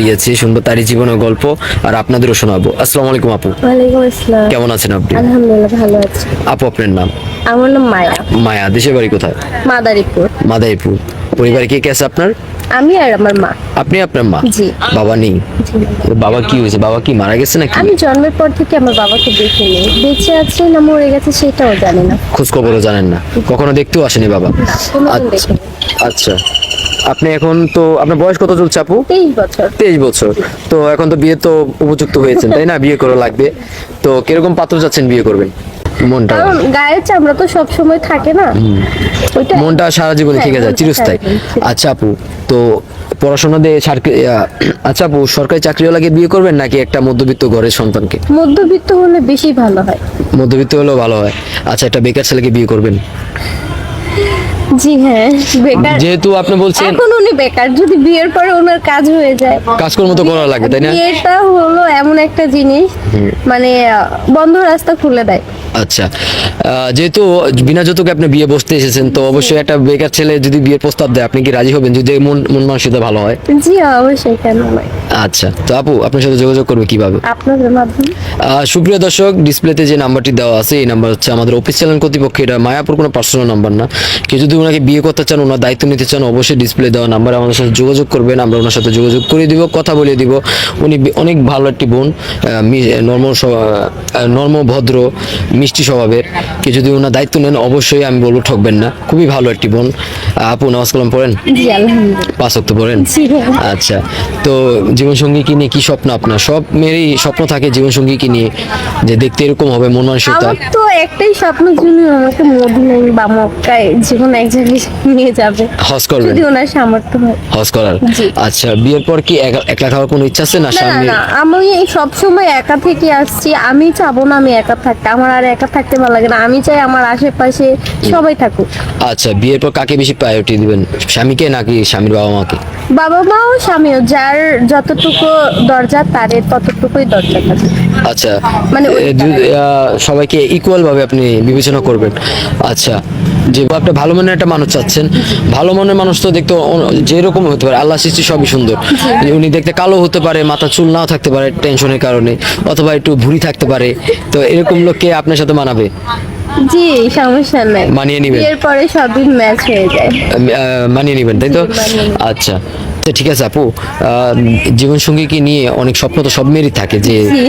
দিয়েছি, শুনবো তারই জীবনের গল্প আর আপনাদেরও শোনাবো। আসসালামু আলাইকুম আপু, ওয়ালাইকুম আসসালাম। কেমন আছেন আপনি? আলহামদুলিল্লাহ ভালো আছি। আপু আপনার নাম? আমার নাম মায়া, মায়া। দেশের বাড়ি কোথায়? মাদারীপুর। মাদারীপুর। পরিবারে কে কে আছে আপনার? আমি আর আমার মা। আপনি আপনার মা? জি। বাবা নেই? জি। বাবা কি হয়েছে? বাবা কি মারা গেছে নাকি? আমি জন্মের পর থেকে আমার বাবাকে দেখিনি, বেঁচে আছে না মরে গেছে সেটাও জানি না। খোঁজ খবরও জানেন না? কখনো দেখতেও আসেনি বাবা? কোনোদিন আচ্ছা দেখিনি। আচ্ছা। আপনি এখন তো, আপনার বয়স কত চলছে আপু? 23 বছর। 23 বছর। তো এখন তো বিয়ে তো উপযুক্ত হয়েছেন তাই না? বিয়ে করা লাগবে। তো কিরকম পাত্র চাচ্ছেন বিয়ে করবেন? মনটা কারণ গায়ের চামড়া তো সব সময় থাকে না, ওইটা মনটা সারা জীবনে হ্যাঁ, থেকে যায়, মনটা চিরস্থায়ী। সারা জীবন। আচ্ছা আপু, তো পড়াশোনা দিয়ে আচ্ছা আপু, সরকারি চাকরিওয়ালাকে বিয়ে করবেন নাকি একটা মধ্যবিত্ত ঘরের সন্তানকে? মধ্যবিত্ত হলে বেশি ভালো হয়। মধ্যবিত্ত হলেও ভালো হয়। আচ্ছা, একটা বেকার ছেলেকে বিয়ে করবেন? জি হ্যাঁ, বেকার। যেহেতু আপনি বলছেন এখন উনি বেকার, যদি বিয়ের পরে ওনার কাজ হয়ে যায়। কাজকর্ম তো করা লাগবে তাই না? বিয়েটা হলো এমন একটা জিনিস, মানে বন্ধ রাস্তা খুলে দেয়। আচ্ছা, যেহেতু বিনা যৌতুকে আপনি বিয়ে বসতে এসেছেন, তো অবশ্যই একটা বেকার ছেলে যদি বিয়ের প্রস্তাব দেয় আপনি কি রাজি হবেন, যদি মন মন মানসিকতা ভালো হয়? জি অবশ্যই, কেন নয়। আচ্ছা, তো আপু আপনার সাথে যোগাযোগ করবে কিভাবে? আপনাদের মাধ্যমে। সুপ্রিয় দর্শক, ডিসপ্লেতে যে নাম্বারটি দেওয়া আছে এই নাম্বার হচ্ছে আমাদের অফিসিয়াল কর্তৃপক্ষ, এটা মায়াপুর কোনো পার্সোনাল নাম্বার না। কেউ যদি ওনাকে বিয়ে করতে চান, ওনার দায়িত্ব নিতে চান, অবশ্যই ডিসপ্লে দেওয়া নাম্বারে আমাদের সাথে যোগাযোগ করবেন, আমরা ওনার সাথে যোগাযোগ করে দিব, কথা বলে দিব। উনি অনেক ভালো একটি বোন, নর্ম ভদ্র মিষ্টি স্বভাবের। কেউ যদি ওনার দায়িত্ব নেন অবশ্যই আমি বলবো ঠকবেন না, খুবই ভালো একটি বোন। আপু নামাজ কালাম পড়েন? জি আলহামদুলিল্লাহ। 5 ওয়াক্ত পড়েন? জি হ্যাঁ। আচ্ছা, তো জীবনসঙ্গী কি নিয়ে কি স্বপ্ন আপনার? সব মেয়েরই স্বপ্ন থাকে জীবনসঙ্গী কি নিয়ে, যে দেখতে এরকম হবে, মন মানসিকতা। আমার তো একটাই স্বপ্ন, যিনি আমাকে মদিনায় বা মক্কায় জীবন এক জায়গায় নিয়ে যাবে, হজ করবেন? যদি ওনার সামর্থ্য হয়। হজ করার? জি। আচ্ছা, বিয়ের পর কি একলা খাওয়ার কোনো ইচ্ছা আছে না না স্বামী? না, আমি সব সময় একা থেকে আসছি, আমি চাবো না আমি একা থাকতে, আমার আর একা থাকতে ভালো লাগে না, আমি চাই আমার আশেপাশে সবাই থাকুক। আচ্ছা, বিয়ের পর কাকে বেশি প্রায়োরিটি দিবেন, স্বামীকে নাকি স্বামীর বাবা মাকে? বাবা মাও স্বামীও, যার যতটুকু দরজা তার ততটুকুই দরজা থাকে। আচ্ছা, মানে ওই সবাইকে ইকুয়াল ভাবে আপনি বিবেচনা করবেন। আচ্ছা, যে আপনি ভালো মনের একটা মানুষ চাচ্ছেন, ভালো মনের মানুষ তো দেখতে যেরকম হতে পারে, আল্লাহ সৃষ্টি সবই সুন্দর। উনি দেখতে কালো হতে পারে, মাথা চুল নাও থাকতে পারে টেনশনের কারণে, অথবা একটু ভুঁড়ি থাকতে পারে, তো এরকম লোককে আপনার সাথে মানাবে? জি সমস্যা নাই, মানিয়ে নিবেন? বিয়ের পরে সবই ম্যাচ হয়ে যায়। মানিয়ে নিবেন তাই তো? জি, মানিয়ে নিবো। আচ্ছা আচ্ছা, ঠিক আছে আপু, জীবনসঙ্গীকে নিয়ে অনেক স্বপ্ন তো সব মেয়েরই থাকে যে জি।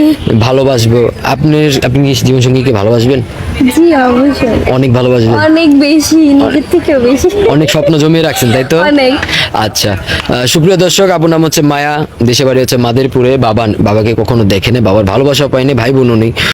ভালোবাসবো। আপনি কি জীবনসঙ্গীকে ভালোবাসবেন? জি অবশ্যই, অনেক ভালোবাসবেন? অনেক বেশি, নিজের থেকেও বেশি। অনেক স্বপ্ন জমিয়ে রাখছেন তাই তো? অনেক। আচ্ছা, সুপ্রিয় দর্শক, আপুর নাম হচ্ছে মায়া, দেশে বাড়ি হচ্ছে মাদারীপুরে। বাবাকে কখনো দেখেনি, বাবার ভালোবাসা পাইনি, ভাই বোনও নেই।